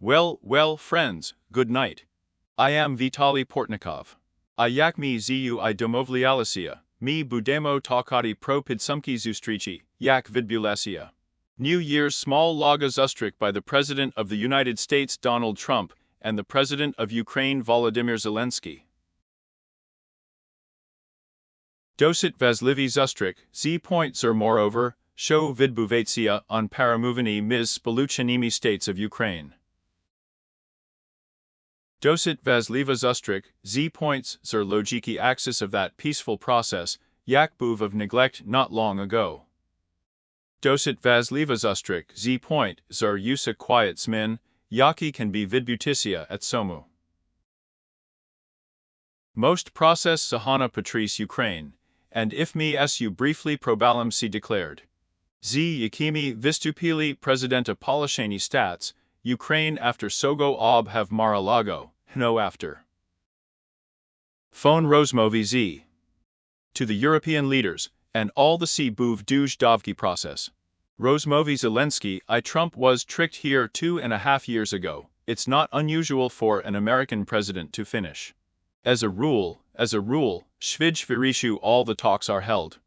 Well, friends, good night. I am Vitaly Portnikov. A jak mi zu I domovlialisia, mi budemo talkati pro pidsumki zustrichi, jak vidbulasia. New Year's small laga zustrik by the President of the United States Donald Trump and the President of Ukraine Volodymyr Zelensky. Dosit Vaslivi zustrik, z. Moreover, show vidbuvaitsia on paramuvani mis spoluchanimi states of Ukraine. Dosit Vasliva zustrik, z. Logiki axis of that peaceful process, yak buv of neglect not long ago. Dosit Vasliva zustrik, z. Usa quiet smin, yaki can be vidbutisia at somu. Most process Sahana Patrice Ukraine, and if me su briefly probalam si declared. Z. Yakimi Vistupili Presidenta Polishani Stats, Ukraine after Sogo ob have Mar-a-Lago, no after. Phone Rozmovi Z. To the European leaders, and all the si buv duj davki process. Rozmovi Zelensky I Trump was tricked here 2.5 years ago, it's not unusual for an American president to finish. As a rule, Shvidj Virishu all the talks are held.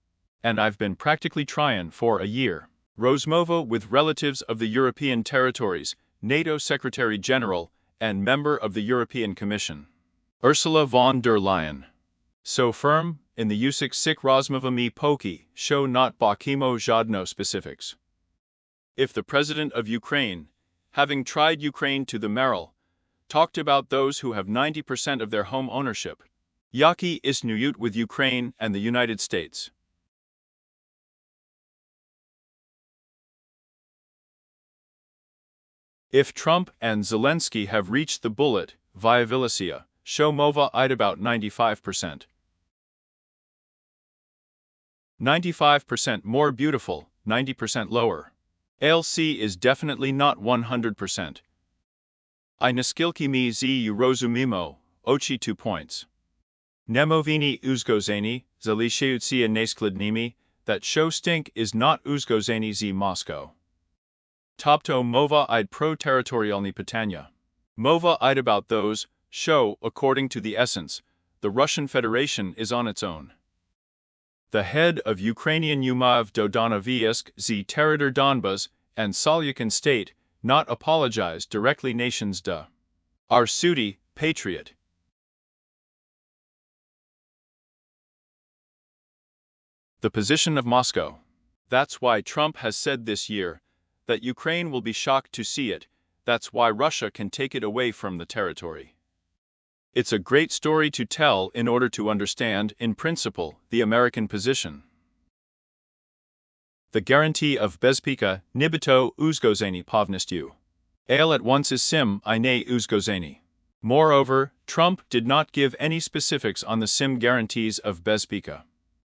And I've been practically tryin' for a year. Rozmova with relatives of the European territories, NATO Secretary General, and member of the European Commission. Ursula von der Leyen. So firm, in the Usik sik Rozmova mi poki, show not bakimo żadno specifics. If the President of Ukraine, having tried Ukraine to the marrow, talked about those who have 90% of their home ownership, yaki isnuyut with Ukraine and the United States. If Trump and Zelensky have reached the bullet, viabilisia, show mova I'd about 95%. 95% more beautiful, 90% lower. LC is definitely not 100%. I naskilki mi z rozumimo, ochi 2 points. Nemovini uzgozeni, zalisheutia nasklidnimi, that show stink is not uzgozeni z Moscow. Topto mova I'd pro-territorialny pitanya. Mova I'd about those, show, according to the essence, the Russian Federation is on its own. The head of Ukrainian Umav Dodanovisk z Territor Donbas and Salyakin state, not apologize directly nations da. Our Sudi, patriot. The position of Moscow. That's why Trump has said this year that Ukraine will be shocked to see it, that's why Russia can take it away from the territory. It's a great story to tell in order to understand, in principle, the American position. The guarantee of bezpeka, nibito uzgozeni povnistyu. Ale at once is sim ine uzgozeni. Moreover, Trump did not give any specifics on the sim guarantees of bezpeka.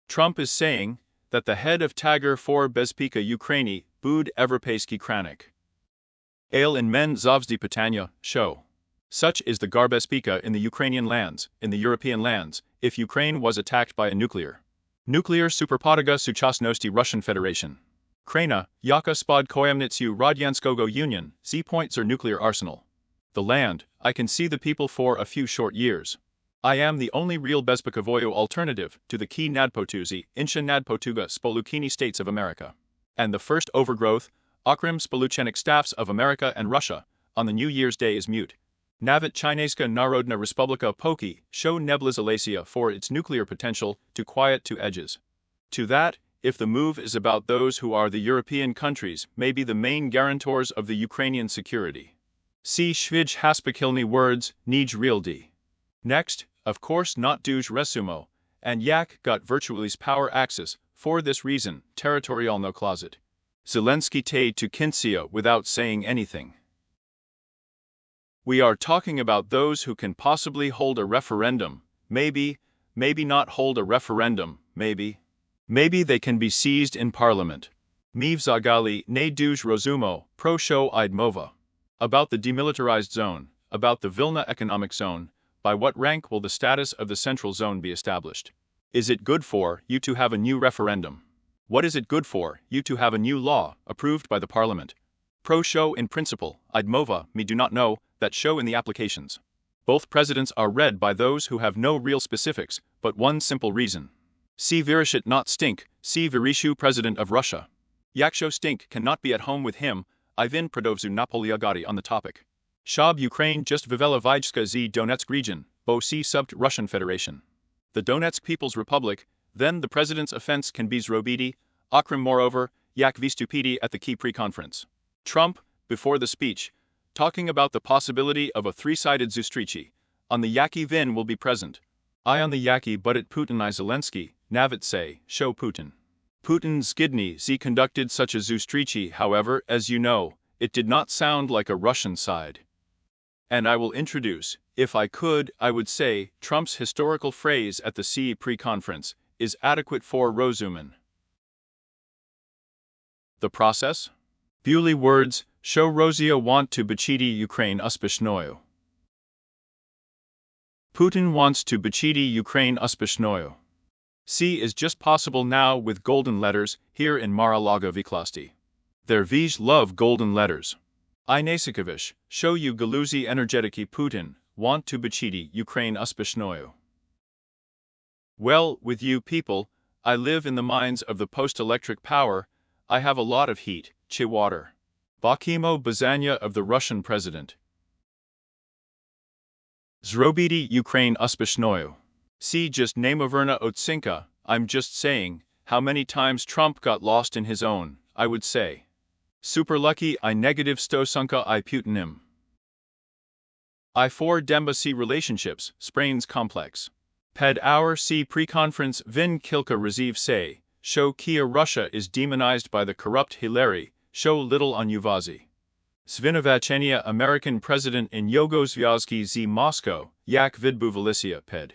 Trump is saying that the head of Tagar for bezpeka Ukraini bud Evropейski kranik. Ale in men zavzdi pitanya, show. Such is the garbezpeka in the Ukrainian lands, in the European lands, if Ukraine was attacked by a nuclear superpotaga suchasnosti Russian Federation. Krana, yaka spod koyamnitsu Radyanskogo Union, z. Nuclear arsenal. The land, I can see the people for a few short years. I am the only real bezpekavoyo alternative to the key nadpotuzi, insha nadpotuga spolukini states of America. And the first overgrowth, Okrim Spoluchenik staffs of America and Russia, on the New Year's Day is mute. Navit Chineska Narodna Respublika Poki show Neblizalacia for its nuclear potential to quiet two edges. To that, if the move is about those who are the European countries may be the main guarantors of the Ukrainian security. See Shvidj Haspakilny words, Nij Realdi. Next, of course not Duj Resumo, and Yak got virtually's power axis, for this reason, territorial no closet. Zelensky te to Kinsia without saying anything. We are talking about those who can possibly hold a referendum, maybe not hold a referendum, maybe they can be seized in parliament. Miv Zagali ne duj rozumo, pro show idmova. About the demilitarized zone, about the Vilna economic zone, by what rank will the status of the central zone be established? Is it good for you to have a new referendum? What is it good for you to have a new law approved by the parliament? Pro show in principle, Idmova, me do not know, that show in the applications. Both presidents are read by those who have no real specifics, but one simple reason. See Virishit not stink, see Virishu president of Russia. Yaksho stink cannot be at home with him, Ivan Prodovzu Napoleogati on the topic. Shab Ukraine just Vivela Vijska z Donetsk region, bo see subbed Russian Federation. The Donetsk People's Republic, then the president's offense can be zrobiti, Akrim moreover, yak vistupidi at the key pre-conference. Trump, before the speech, talking about the possibility of a three-sided zustrichi, on the yaki Vin will be present. I on the yaki but at Putin I Zelensky, Navit say, show Putin. Putin Skidny z conducted such a zustrichi, however, as you know, it did not sound like a Russian side. And I will introduce, if I could, I would say, Trump's historical phrase at the CE pre-conference is adequate for Rozuman. The process? Bewley words, show Rozia want to bachiti Ukraine uspishnoyu. Putin wants to bachiti Ukraine uspishnoyu. C is just possible now with golden letters here in Mar-a-Lago Viklasti. Their Vij love golden letters. I Nasikovish, show you Galuzi energetiki Putin, want to bachiti Ukraine uspishnoyu. Well, with you people, I live in the mines of the post-electric power, I have a lot of heat, water. Bakimo Bazanya of the Russian president. Zrobiti Ukraine uspishnoyu. See just Namoverna Otsinka, I'm just saying, how many times Trump got lost in his own, I would say. Super lucky I negative stosunka I Putinim. I4 Demba C relationships, sprains complex. Ped hour C pre-conference Vin Kilka Raziv say, show Kia Russia is demonized by the corrupt Hillary, show little on Uvazi. Svinovachenia American president in Yugoslavsky z Moscow, yak vidbuvalicia ped.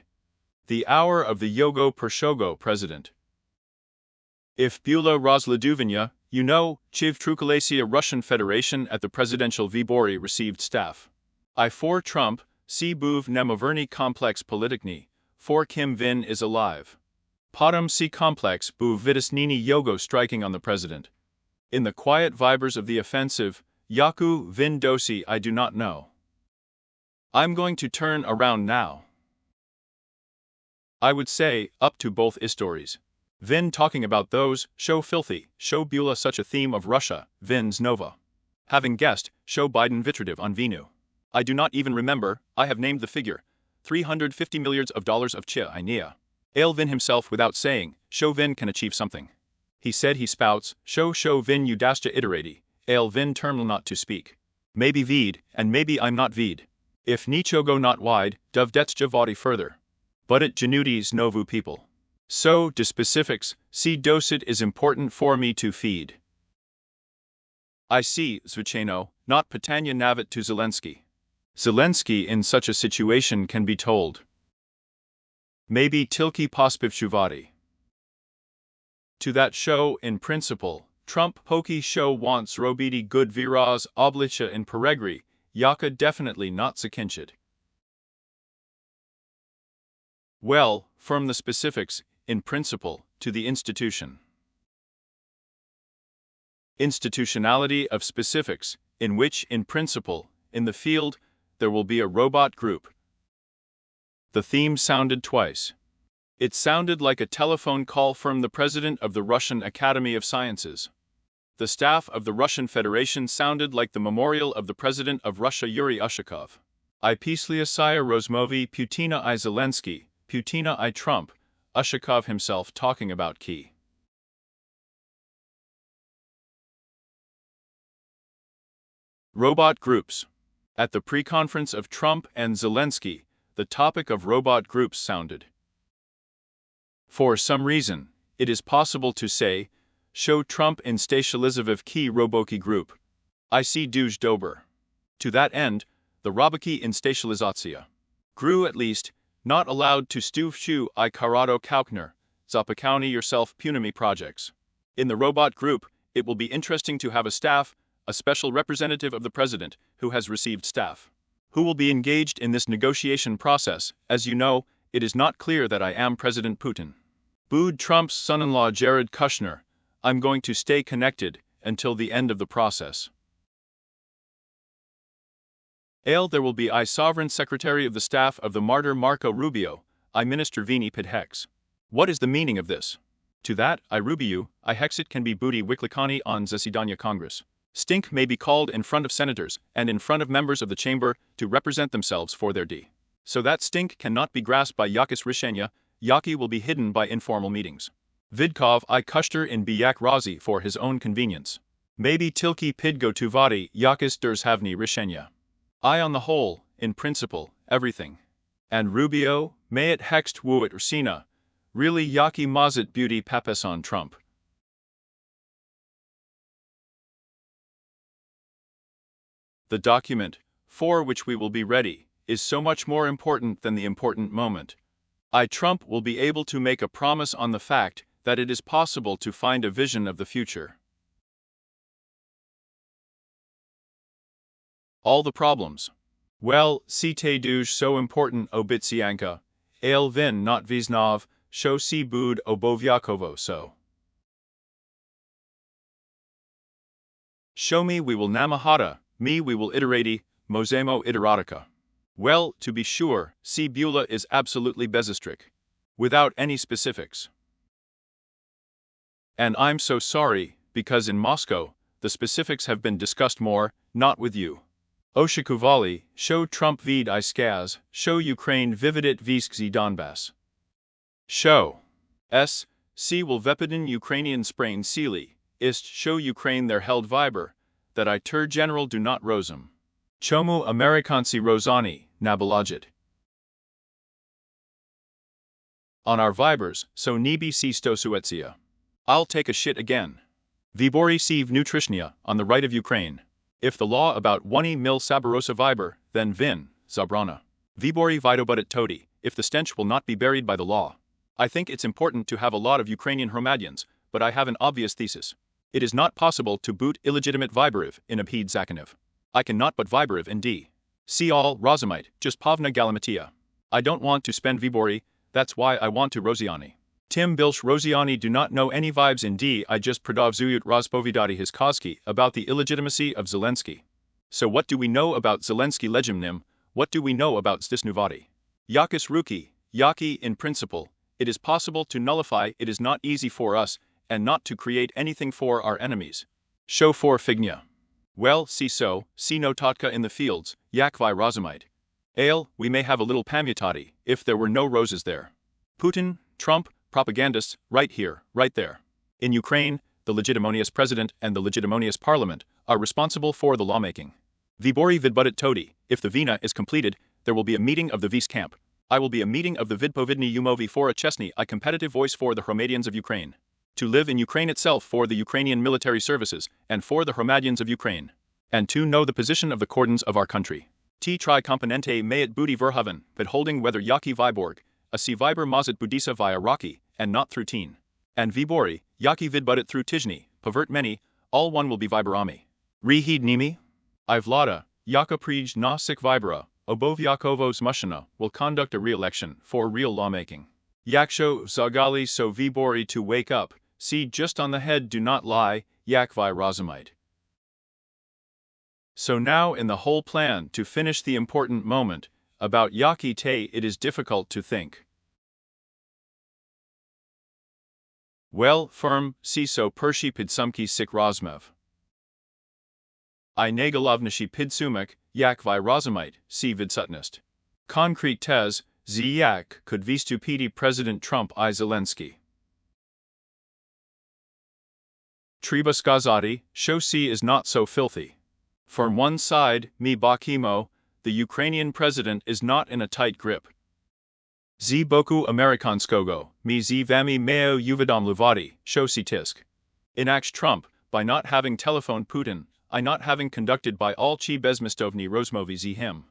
The hour of the Yogo Pershogo president. If Bula Rozladuvanya, you know, Chiv Trukalasia Russian Federation at the presidential Vibori received staff. I4 Trump, C Buv Nemoverny complex politikny, 4 Kim Vin is alive. Potom C complex Buv Vidisnini Yogo striking on the president. In the quiet vibers of the offensive, Yaku Vin Dosi I do not know. I'm going to turn around now. I would say, up to both stories. Vin talking about those, show filthy, show Bula such a theme of Russia, Vin's Nova. Having guessed, show Biden vitrative on Vinu. I do not even remember, I have named the figure, $350 million of chia Inea. Ale Vin himself without saying, show Vin can achieve something. He said he spouts, show Vin udascha iterati, ale Vin terminal not to speak. Maybe Vid, and maybe I'm not Vid. If Nichogo not wide, dovdets javati further. But it genudes novu people. So, de specifics, see dosit is important for me to feed. I see, Zvicheno, not Patanya Navit to Zelensky. Zelensky in such a situation can be told. Maybe Tilki Pospivchuvati. To that show, in principle, Trump Poki show wants Robiti good viraz oblicha in peregri, Yaka definitely not Sakinchid. Well, from the specifics, in principle, to the institution. Institutionality of specifics, in which, in principle, in the field, there will be a robot group. The theme sounded twice. It sounded like a telephone call from the president of the Russian Academy of Sciences. The staff of the Russian Federation sounded like the memorial of the president of Russia Yuri Ushakov. I Pisliasaya Rozmovi Putina I Zelensky, Putina I Trump, Ushakov himself talking about key. Robot groups. At the pre-conference of Trump and Zelensky, the topic of robot groups sounded. For some reason, it is possible to say, show Trump in Statializoviv key Roboki group. I see Duj Dober. To that end, the Roboki in Statializatia grew at least, not allowed to Stuvshu I Karado Kaukner, Zapakauni yourself Punami projects. In the robot group, it will be interesting to have a staff, a special representative of the president, who has received staff, who will be engaged in this negotiation process. As you know, it is not clear that I am President Putin. Booed Trump's son-in-law Jared Kushner, I'm going to stay connected until the end of the process. Ale there will be I Sovereign Secretary of the Staff of the Martyr Marco Rubio, I Minister Vini Pid Hex. What is the meaning of this? To that, I Rubio, I Hexit can be booty wiklikani on Zasidania Congress. Stink may be called in front of senators and in front of members of the chamber to represent themselves for their D. So that stink cannot be grasped by Yakis Rishenya, Yaki will be hidden by informal meetings. Vidkov I Kushter in Biyak Razi for his own convenience. Maybe Tilki Pidgo Tuvati Yakis Durshavni Rishenya. I on the whole, in principle, everything. And Rubio, may it hext wuit Ursina, really Yaki Mazit beauty papeson Trump. The document, for which we will be ready, is so much more important than the important moment. I Trump will be able to make a promise on the fact that it is possible to find a vision of the future. All the problems. Well, si te duj so important obitsianka, ale vin not visnov, sho si bud obovyakovo so. Show me we will namahata, me we will iterati, mosemo iteratica. Well, to be sure, si Beulah is absolutely bezistric. Without any specifics. And I'm so sorry, because in Moscow, the specifics have been discussed more, not with you. Oshikuvali, show Trump vid I skaz, show Ukraine vividit viskzi Donbass. Show. S. C will vepidin Ukrainian sprain Sili, ist show Ukraine their held viber, that I ter general do not rosum. Chomu Amerikansi Rosani, nabalajit. On our vibers, so nibi si stosuetsia. I'll take a shit again. Vibori siv nutrishnia, on the right of Ukraine. If the law about 1 mil Sabarosa viber, then vin, zabrana. Vibori vidobudit toti, if the stench will not be buried by the law. I think it's important to have a lot of Ukrainian Hromadians, but I have an obvious thesis. It is not possible to boot illegitimate Viboriv in a Ped Zakhanev. I cannot but Viboriv in D. See all, Rozamite, just Pavna Galamatia. I don't want to spend Vibori, that's why I want to Rosiani. Tim Bilsh Rosiani do not know any vibes in D. I just Pradovzuyut Rozpovidati his Kozki about the illegitimacy of Zelensky. So what do we know about Zelensky Legimnim, what do we know about Stisnuvati? Yakis Ruki, Yaki in principle, it is possible to nullify, it is not easy for us, and not to create anything for our enemies. Show for Fignia. Well, see so, see no Tatka in the fields, Yakvi Rozamite. Ale, we may have a little Pamutati, if there were no roses there. Putin, Trump, propagandists, right here, right there. In Ukraine, the legitimonious president and the legitimonious parliament are responsible for the lawmaking. Vibori vidbudit toti, if the Vina is completed, there will be a meeting of the Vis camp. I will be a meeting of the Vidpovidny Umovi for a Chesny, a competitive voice for the Hromadians of Ukraine. To live in Ukraine itself for the Ukrainian military services, and for the Hromadians of Ukraine. And to know the position of the cordons of our country. T tri componente mayet booty verhoven, but holding whether Yaki Viborg, a si Viber mazit budisa via Rocky, and not through teen. And Vibori, Yaki vidbudit through Tijni, pervert many, all one will be Viberami. Reheed nimi? Ivlada, Yaka prij na sik Vibera, Obov Yakovos Mushina, will conduct a re-election for real lawmaking. Yaksho Zagali so Vibori to wake up, see just on the head do not lie, Yakvi Rozamite. So now in the whole plan to finish the important moment, about Yaki Te it is difficult to think. Well, firm, see so Pershi Pidsumki Sik Rozmev. I Nagalovnishi Pidsumek, Yakvi Rozamite, see Vidsutnist. Concrete tes, Ziyak could vistupidi President Trump I Zelensky. Treba skazati, show C is not so filthy. From one side, mi bakimo, the Ukrainian president is not in a tight grip. Z boku Amerikanskogo, mi z vami meo uvidom luvati, show C tisk. Enacts Trump, by not having telephoned Putin, I not having conducted by all chi bezmistovni rozmovi z him.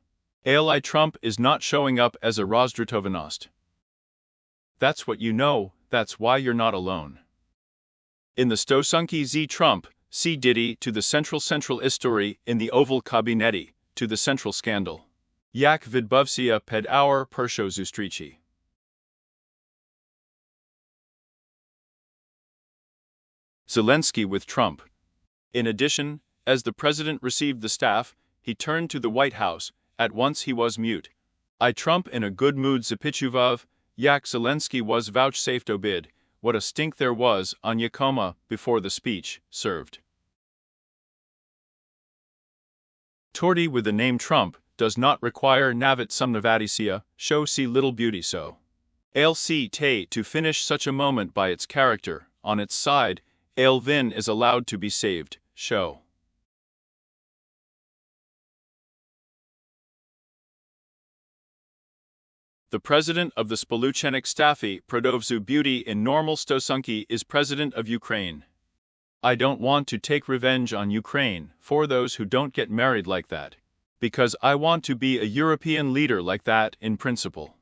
Ali Trump is not showing up as a Rozdratovanast. That's what you know, that's why you're not alone. In the Stosunki z Trump, C Diddy to the central istory in the Oval Kabineti, to the central scandal. Yak vidbuvsia ped our persho zustrici. Zelensky with Trump. In addition, as the president received the staff, he turned to the White House at once he was mute. I Trump in a good mood zapichuvav, yak Zelensky was vouchsafed obid, what a stink there was on Yakoma before the speech served. Torty with the name Trump does not require navit sumnavadisia, show see little beauty so. Ale see te to finish such a moment by its character, on its side, ale vin is allowed to be saved, show. The president of the Spoluchenik Staffy Prodovzu Beauty in normal Stosunki is president of Ukraine. I don't want to take revenge on Ukraine for those who don't get married like that, because I want to be a European leader like that in principle.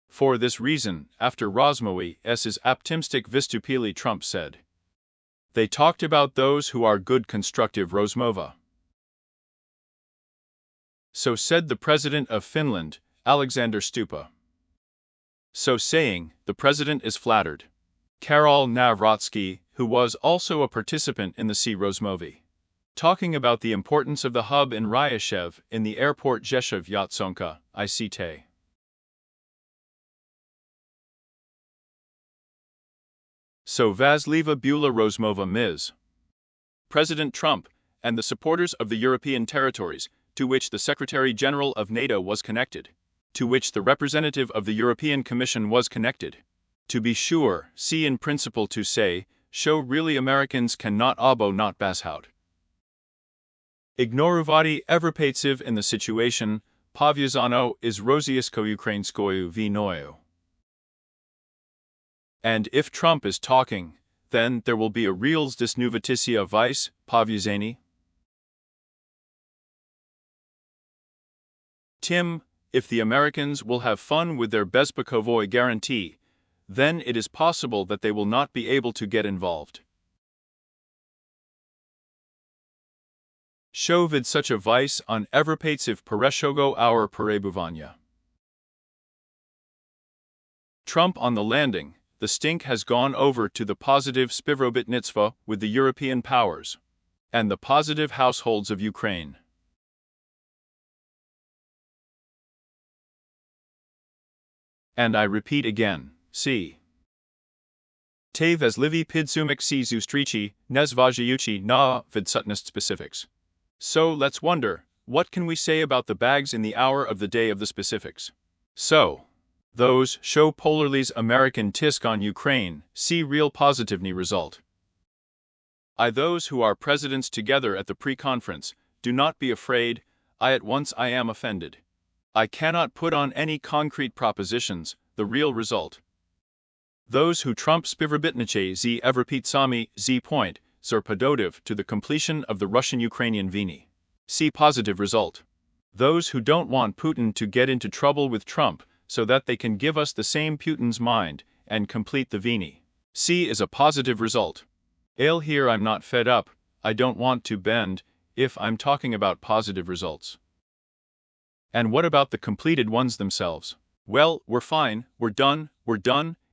For this reason, after Rozmowy*s optimistic vystupili Trump said. They talked about those who are good constructive Rozmova. So said the president of Finland, Alexander Stupa. So saying, the president is flattered. Karol Nawrocki, who was also a participant in the Rozmowy, talking about the importance of the hub in Ryashev in the airport Rzeszów Yatsonka, ICT. So Vasileva Bula Rozmova Ms. President Trump and the supporters of the European territories, to which the Secretary-General of NATO was connected, to which the representative of the European Commission was connected. To be sure, see in principle to say, show really Americans cannot abo not bashout. Ignoruvati Evropatsiv in the situation, Povyazano is Rosyjsko-Ukrainskoyu vinoyu. And if Trump is talking, then there will be a reals disnuvaticia vice, Povyazani. Tim, if the Americans will have fun with their bezpakovoy guarantee, then it is possible that they will not be able to get involved. Show vid such a vice on Evropatsiv Pereshogo our Perebuvanya. Trump on the landing, the stink has gone over to the positive Spivrobitnitstva with the European powers, and the positive households of Ukraine. And I repeat again, see. Te Veslivi Pidsumik si Zustrici, Nezvajajuchi na Vidsutnist specifics. So let's wonder, what can we say about the bags in the hour of the day of the specifics? So, those show Polarly's American tisk on Ukraine, see real positively result. I those who are presidents together at the pre-conference, do not be afraid, I am offended. I cannot put on any concrete propositions, the real result. Those who Trump spivrobitniche z Evropitsami z point, zur podotiv to the completion of the Russian-Ukrainian Vini. See positive result. Those who don't want Putin to get into trouble with Trump, so that they can give us the same Putin's mind, and complete the Vini. C is a positive result. Ale here I'm not fed up, I don't want to bend, if I'm talking about positive results. And what about the completed ones themselves? Well, we're fine, we're done,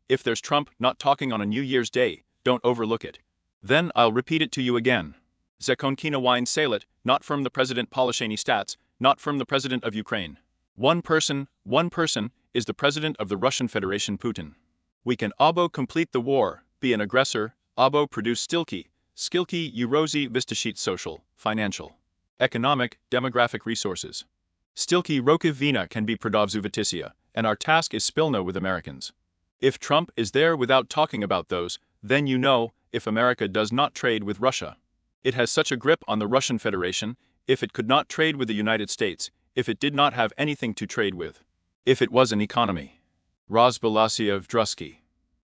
if there's Trump not talking on a New Year's Day, don't overlook it. Then I'll repeat it to you again. Zekonkina wine salet, not from the President Polishany Stats, not from the President of Ukraine. One person, is the President of the Russian Federation Putin. We can abo complete the war, be an aggressor, abo produce skilki Eurosi vistashit social, financial, economic, demographic resources. Stilki rokiv vina can be prodavzuvaticia, and our task is spilno with Americans. If Trump is there without talking about those, then you know, if America does not trade with Russia. It has such a grip on the Russian Federation, if it could not trade with the United States, if it did not have anything to trade with. If it was an economy. Rozbalasiev Drusky.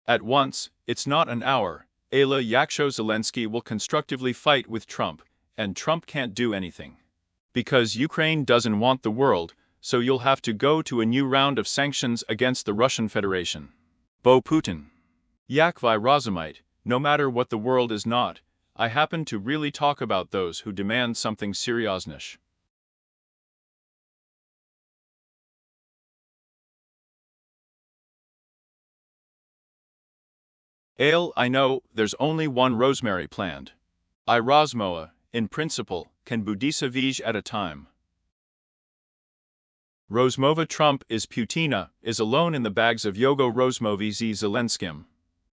At once, it's not an hour, Ayla Yaksho Zelensky will constructively fight with Trump, and Trump can't do anything. Because Ukraine doesn't want the world, so you'll have to go to a new round of sanctions against the Russian Federation. Bo Putin. Yakvai Rozumite, no matter what the world is not, I happen to really talk about those who demand something serioznish. Ale, I know, there's only one rosemary planned. I Rosmoa, in principle, can Budisa Vij at a time. Rozmova Trump is Putina, is alone in the bags of Yogo Rozmovi z Zelenskim.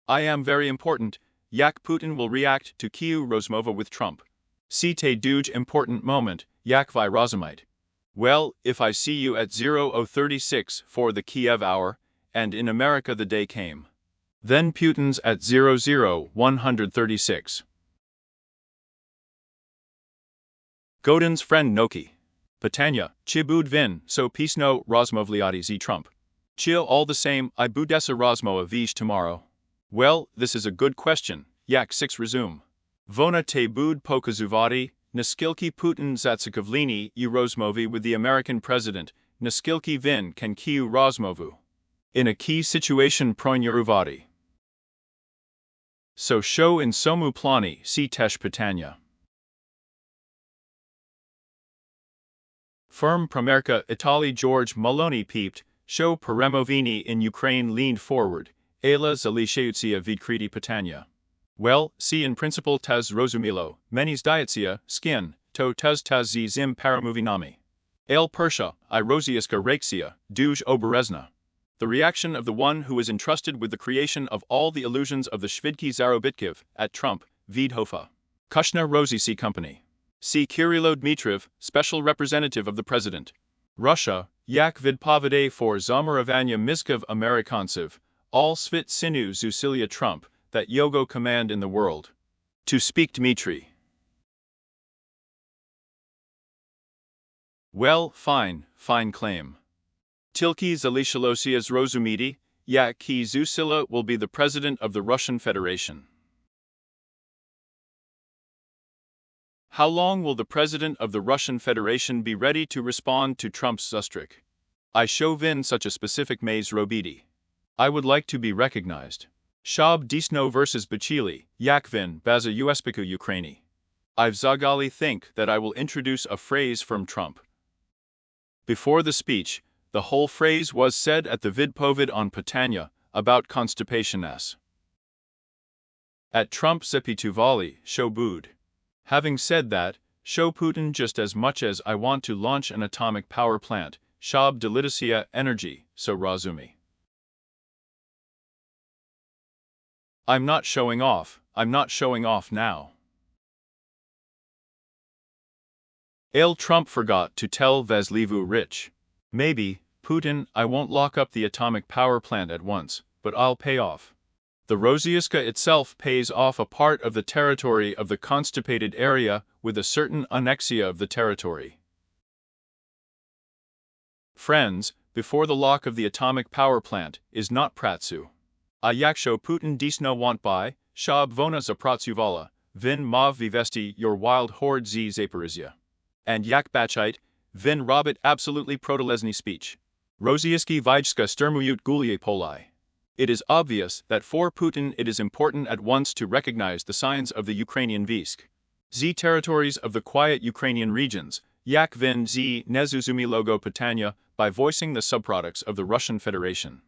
I am very important, jak Putin will react to Kyiv Rozmova with Trump. Cite duj important moment, jak vi rozumite. Well, if I see you at 0036 for the Kiev hour, and in America the day came. Then Putin's at 136. Godin's friend Noki. Patanya, chi bud vin, so pisno rozmovliati z Trump. Chill all the same, I budesa rozmoa vij tomorrow. Well, this is a good question, yak 6 resume. Vona te bud pokazuvati, naskilki Putin zatsakovlini u rozmovi with the American president, naskilki vin can kiu rozmovu. In a key situation proinuruvati. So show in somu plani si tesh Patanya. Firm Pramerka Italy George Maloney peeped, show Peremovini in Ukraine leaned forward, Ela Zalisheutia vidkriti Patanya. Well, see in principle taz rozumilo, menis dietsia, skin, to taz zim paramovinami. Ale Persha, I rosiaska rexia, duj oberezna. The reaction of the one who is entrusted with the creation of all the illusions of the Shvidki Zarobitkiv, at Trump, Vidhofa. Kushna Rosisi Company. See Kirilo Dmitriev, special representative of the president. Russia, Yak Vidpovide for Zamaravanya Miskov Amerikantsiv, all Svit Sinu Zusilia Trump, that Yogo command in the world. To speak Dmitri. Well, fine claim. Tilki Zalishalosias Rozumidi, Yak ki Zusila will be the president of the Russian Federation. How long will the president of the Russian Federation be ready to respond to Trump's Zustrik? I show vin such a specific maze robidi. I would like to be recognized. Shab Disno versus Bachili, Yakvin, Baza Uespiku Ukraini. I've Zagali think that I will introduce a phrase from Trump. Before the speech, the whole phrase was said at the vidpovid on Patanya, about constipation s. At Trump Zepituvali, show bud. Having said that, show Putin just as much as I want to launch an atomic power plant, Shab Delitasia energy, so Razumi. I'm not showing off now. Ale Trump forgot to tell Vaslivu Rich. Maybe, Putin, I won't lock up the atomic power plant at once, but I'll pay off. The Rossiyska itself pays off a part of the territory of the constipated area with a certain annexia of the territory. Friends, before the lock of the atomic power plant is not Pratsu. A yaksho Putin disno want by, shab vona za Pratsuvala, vin mav vivesti your wild horde z Zaporizhia. And yak bachite, vin robit absolutely protolesny speech. Rossiyski vijska sturmuyut gulie polai. It is obvious that for Putin it is important at once to recognize the signs of the Ukrainian Visk. Z territories of the quiet Ukrainian regions, Yak Vin Z Nezuzumi Logo Patanya, by voicing the subproducts of the Russian Federation.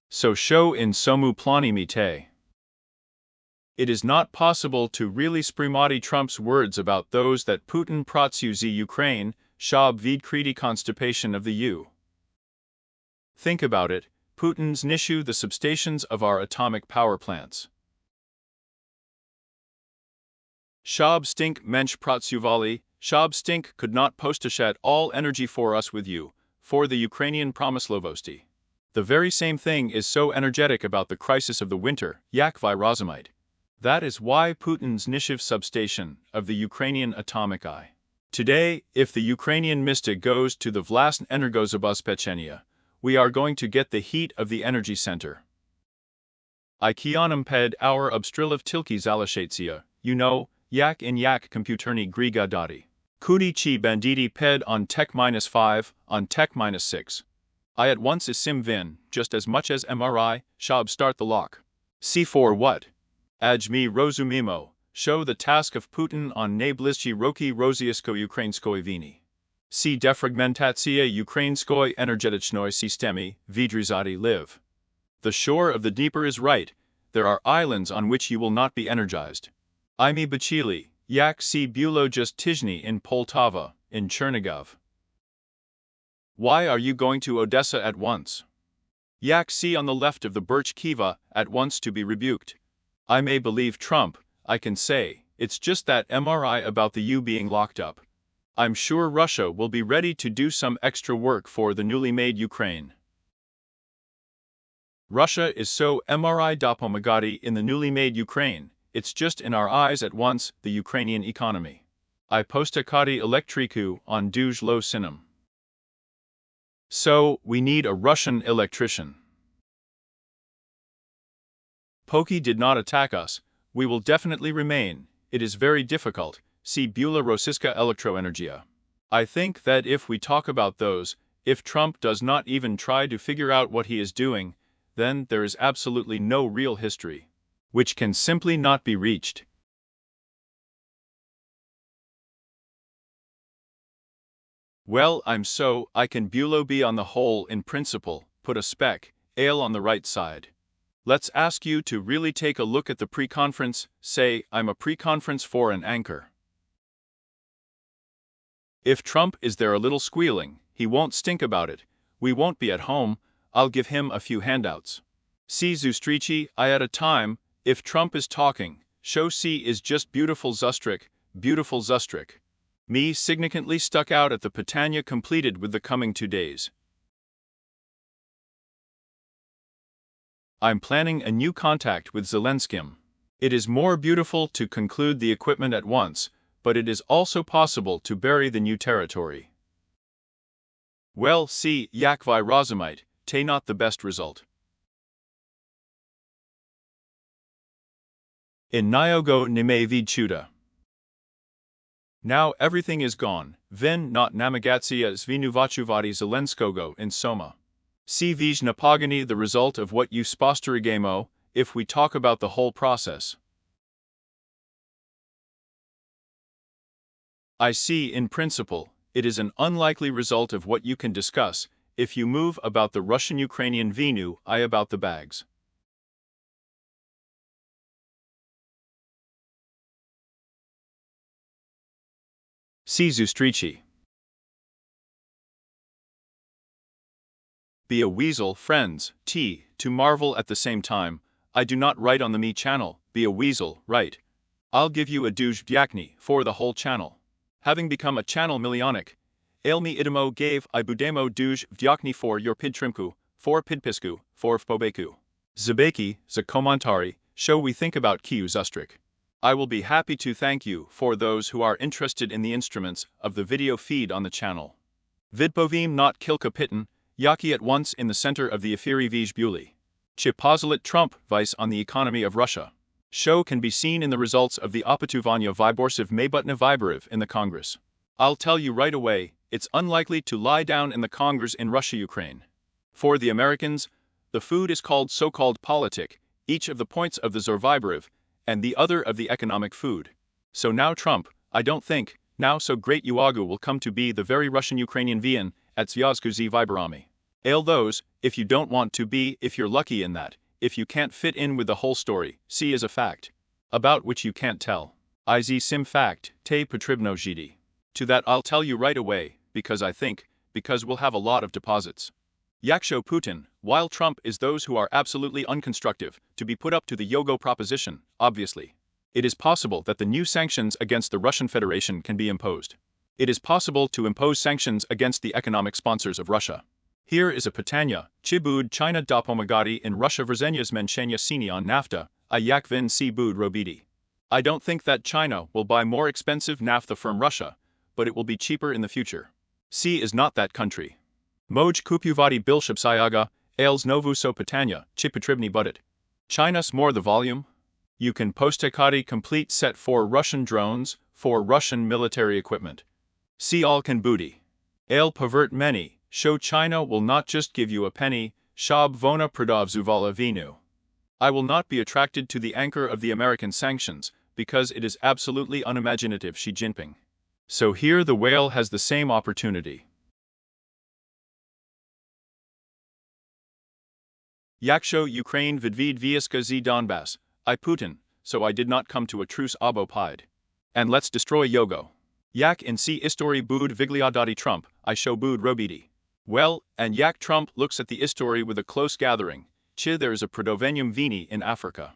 So show in Somu Plani Mite. It is not possible to really sprimati Trump's words about those that Putin protsu z Ukraine, shab vidkriti constipation of the U. Think about it. Putin's nishu the substations of our atomic power plants. Shab stink mensch pratsuvali, shab stink could not postashat all energy for us with you, for the Ukrainian promislovosti. The very same thing is so energetic about the crisis of the winter, yak vi rozumite. That is why Putin's nishiv substation of the Ukrainian atomic eye. Today, if the Ukrainian mystic goes to the Vlasn Energozabezpechenia, we are going to get the heat of the energy center. I kionum ped our obstrilov tilki zalashatia, you know, yak in yak computerni griga dati. Kudi chi banditi ped on tech -5, on tech -6. I at once is sim vin, just as much as MRI, shab start the lock. C4 what? Ajmi rozumimo, show the task of Putin on nablizchi roki roziasko ukrainskoy vini. Si defragmentatia ukrainskoy energetichnoi systemi, vidrizati live. The shore of the Dnieper is right, there are islands on which you will not be energized. Imi Bachili, yak si bulo just tizhny in Poltava, in Chernigov. Why are you going to Odessa at once? Yak see on the left of the Birch Kiva at once to be rebuked. I may believe Trump, I can say, it's just that MRI about the U being locked up. I'm sure Russia will be ready to do some extra work for the newly made Ukraine. Russia is so MRI dopomagati in the newly made Ukraine, it's just in our eyes at once, the Ukrainian economy. I postakati elektriku on duj lo sinem. So, we need a Russian electrician. Poki did not attack us, we will definitely remain, it is very difficult, see Bula Rossiska Elektroenergia. I think that if we talk about those, if Trump does not even try to figure out what he is doing, then there is absolutely no real history, which can simply not be reached. Well, I can Bulo be on the whole in principle, put a spec, ale on the right side. Let's ask you to really take a look at the pre-conference, say, I'm a pre-conference for an anchor. If Trump is there a little squealing, he won't stink about it, we won't be at home, I'll give him a few handouts. See Zustrici, I at a time, if Trump is talking, show C is just beautiful Zustrik. Me significantly stuck out at the Patania completed with the coming 2 days. I'm planning a new contact with Zelensky. It is more beautiful to conclude the equipment at once, but it is also possible to bury the new territory. Well, see, Yakvi Rozamite, te not the best result. In Nyogo Nime Vidchuda. Now everything is gone, Vin not Namagatsia Zvinuvachuvati Zelenskogo in Soma. See Vij Napagani the result of what you spostarigamo, if we talk about the whole process. I see in principle, it is an unlikely result of what you can discuss, if you move about the Russian-Ukrainian Vinu, I about the bags. See Zustrici. Be a weasel, friends, to marvel at the same time, I do not write on the me channel, be a weasel, right. I'll give you a duj dyakni for the whole channel. Having become a channel milionic, Ailmi idemo gave I budemo duj vdyakni for your pidtrimku, for pidpisku, for vpobeku. Zabeki, za komantari, show we think about kiu zustrik. I will be happy to thank you for those who are interested in the instruments of the video feed on the channel. Vidpovim not kilka pitten, yaki at once in the center of the Efiri Vij Buli. Chipozolit Trump vice on the economy of Russia. Show can be seen in the results of the Opatuvanya Vyborsiv Maybutna Vyboriv in the Congress. I'll tell you right away, it's unlikely to lie down in the Congress in Russia-Ukraine. For the Americans, the food is called so-called politic, each of the points of the Zorvyboriv, and the other of the economic food. So now Trump, I don't think, now so great Uagu will come to be the very Russian-Ukrainian Vian at Zvyazku z Vyborami. Ale those, if you don't want to be, if you're lucky in that, if you can't fit in with the whole story, see as a fact. About which you can't tell. Iz sim fact, te potribno zhidi. To that I'll tell you right away, because we'll have a lot of deposits. Yaksho Putin, while Trump is those who are absolutely unconstructive, to be put up to the Yogo proposition, obviously. It is possible that the new sanctions against the Russian Federation can be imposed. It is possible to impose sanctions against the economic sponsors of Russia. Here is a Patanya, Chibud China dopomagati in Russia Verzenyas menshenya sini on NAFTA, a yakvin si bud robidi. I don't think that China will buy more expensive naphtha from Russia, but it will be cheaper in the future. C is not that country. Moj kupuvati bilshipsayaga, ales novuso Patanya, chipatribni budit. China's more the volume. You can postekati complete set for Russian drones, for Russian military equipment. See all can booty. Ale pervert many, show China will not just give you a penny, shab vona pradov zuvala vinu. I will not be attracted to the anchor of the American sanctions, because it is absolutely unimaginative Xi Jinping. So here the whale has the same opportunity. Yaksho Ukraine vidvid vieska z Donbass, I Putin, so I did not come to a truce abo pied. And let's destroy Yogo. Yak in si istory bud vigliadati Trump, I show bud robidi. Well, and Yak Trump looks at the history with a close gathering. Chi there is a Prodovenium vini in Africa.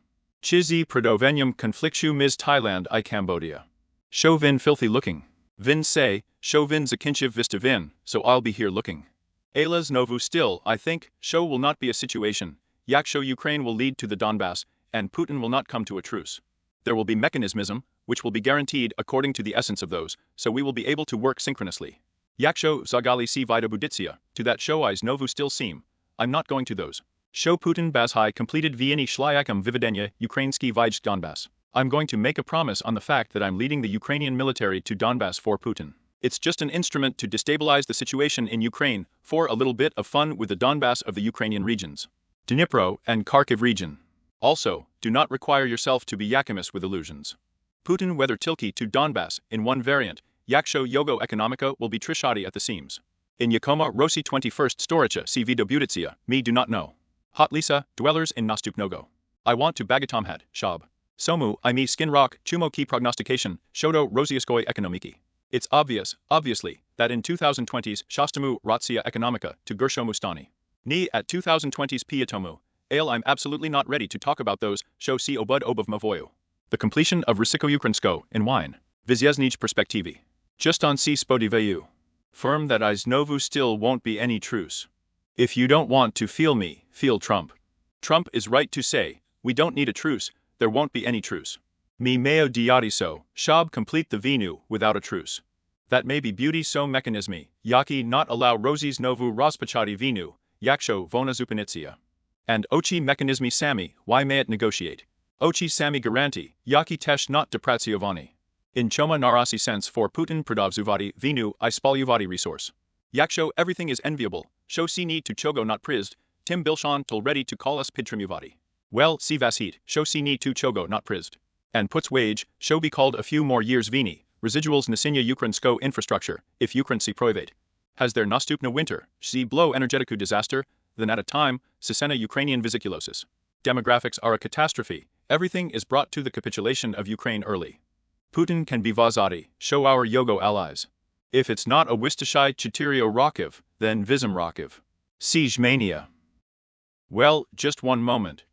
Chi z Prodovenium conflictu mis Thailand I Cambodia. Show Vin filthy looking. Vin say, show Vin zakinchiv vista Vin, so I'll be here looking. Ayla Novu still, I think, show will not be a situation. Yak show Ukraine will lead to the Donbass, and Putin will not come to a truce. There will be mechanismism, which will be guaranteed according to the essence of those, so we will be able to work synchronously. Yak show zagali si Vida Buditsia, to that show Is Novu still seem. I'm not going to those. Show Putin Bazhai completed Vieni Shlyakam Vividenya Ukrainsky Vij Donbass. I'm going to make a promise on the fact that I'm leading the Ukrainian military to Donbass for Putin. It's just an instrument to destabilize the situation in Ukraine, for a little bit of fun with the Donbass of the Ukrainian regions. Dnipro and Kharkiv region. Also, do not require yourself to be Yakimus with illusions. Putin whether Tilki to Donbass, in one variant, Yaksho Yogo Economica will be Trishadi at the seams. In Yakoma Rossi 21st Storicha si Vida Buditsia, me do not know. Hot Lisa, dwellers in Nastupnogo. I want to Bagatomhad, Shab. Somu, I me skin rock, chumo ki prognostication, shodo Rosiaskoi Ekonomiki. It's obviously, that in 2020's Shastamu Ratsia Economica to Gersho Mustani. Ni at 2020's Piatomu. Ale I'm absolutely not ready to talk about those, show si obud obov mavoyu. The completion of Rusiko Ukrainsko in wine. Vyzyaznij perspektivi. Just on si spodiveyu. Firm that Is Novu still won't be any truce. If you don't want to feel me, feel Trump. Trump is right to say, we don't need a truce, there won't be any truce. Me meo diadiso, shab complete the vinu without a truce. That may be beauty so mechanismi, yaki not allow Rosies Novu Rospachati vinu, yaksho vona zupanitsia. And ochi mechanismi sami, why may it negotiate? Ochi sami garanti, yaki tesh not depratsiovani. In Choma Narasi sense for Putin Pradavzuvati Vinu I Spalyuvati resource. Yaksho everything is enviable, show si need to chogo not prizd, Tim Bilshan till ready to call us Pidtrimuvati. Well, si vashit, show si need to chogo not prizd. And puts wage, show be called a few more years Vini, residuals Nasinya Ukrainsko infrastructure, if Ukraine si proivate. Has there nastupna winter, si blow energetiku disaster, then at a time, Sisena Ukrainian vesiculosis. Demographics are a catastrophe, everything is brought to the capitulation of Ukraine early. Putin can be Vazati, show our Yogo allies. If it's not a Wistashai Chitirio Rakiv, then Vism Rakiv. Siege mania. Well, just one moment.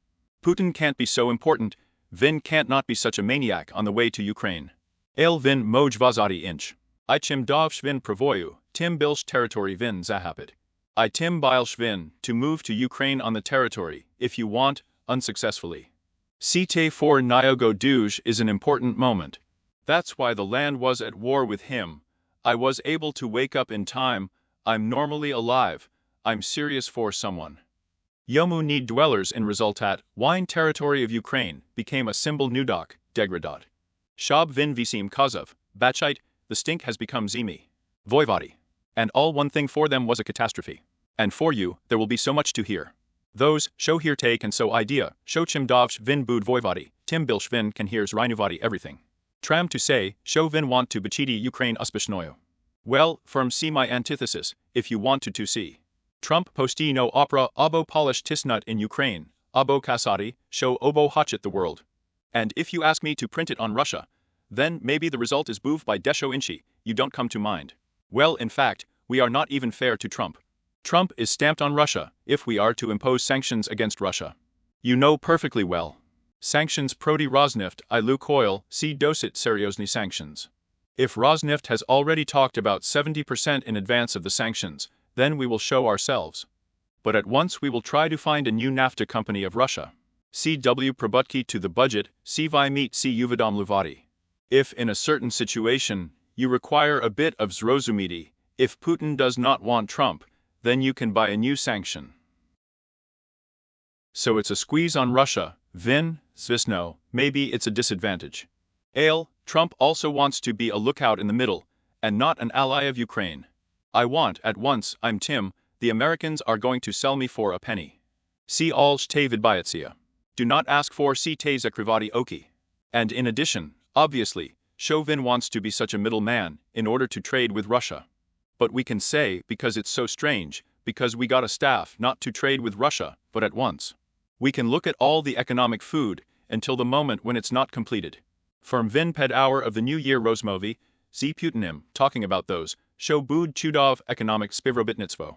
Putin can't be so important, Vin can't not be such a maniac on the way to Ukraine. El Vin Moj Vazati inch. I chim dov Vin Pravoyu, Tim Bilsh territory Vin Zahapid. I Tim Bilsh Vin to move to Ukraine on the territory, if you want, unsuccessfully. Site for Nyogo Duj is an important moment. That's why the land was at war with him. I was able to wake up in time, I'm normally alive, I'm serious for someone. Yomu need dwellers in resultat, wine territory of Ukraine, became a symbol nudok, degradat. Shab vin visim Kazov, Bachite, the stink has become Zimi. Voivodi. And all one thing for them was a catastrophe. And for you, there will be so much to hear. Those, show here take and so idea, show chim dovsh vin bud voivodi, Tim bilsh vin can hears rhinuvodi everything. Tram to say, show vin want to bachidi Ukraine uspishnoyo. Well, firm see my antithesis, if you wanted to see. Trump posti no opera obo polish tisnut in Ukraine, obo kasadi, show obo hotchit the world. And if you ask me to print it on Russia, then maybe the result is boof by desho inchi, you don't come to mind. Well, in fact, we are not even fair to Trump. Trump is stamped on Russia, if we are to impose sanctions against Russia. You know perfectly well. Sanctions proti Rosneft I Lukoil, see dosit seriosny sanctions. If Rosneft has already talked about 70% in advance of the sanctions, then we will show ourselves. But at once we will try to find a new NAFTA company of Russia. CW Prabutki to the budget, Sivai meet C Uvadom Luvati. If in a certain situation, you require a bit of Zrozumiti, if Putin does not want Trump, then you can buy a new sanction. So it's a squeeze on Russia, Vin, Zvisno, maybe it's a disadvantage. Ale, Trump also wants to be a lookout in the middle, and not an ally of Ukraine. I want, at once, I'm Tim, the Americans are going to sell me for a penny. See all te vidbyatsia. Do not ask for si te zakrivati oki. And in addition, obviously, Chauvin wants to be such a middleman in order to trade with Russia. But we can say, because it's so strange, because we got a staff not to trade with Russia, but at once. We can look at all the economic food, until the moment when it's not completed. From Vinped hour of the New Year Rosmovi, Z Putinim, talking about those, show bud chudov economic spivrobitnitstvo.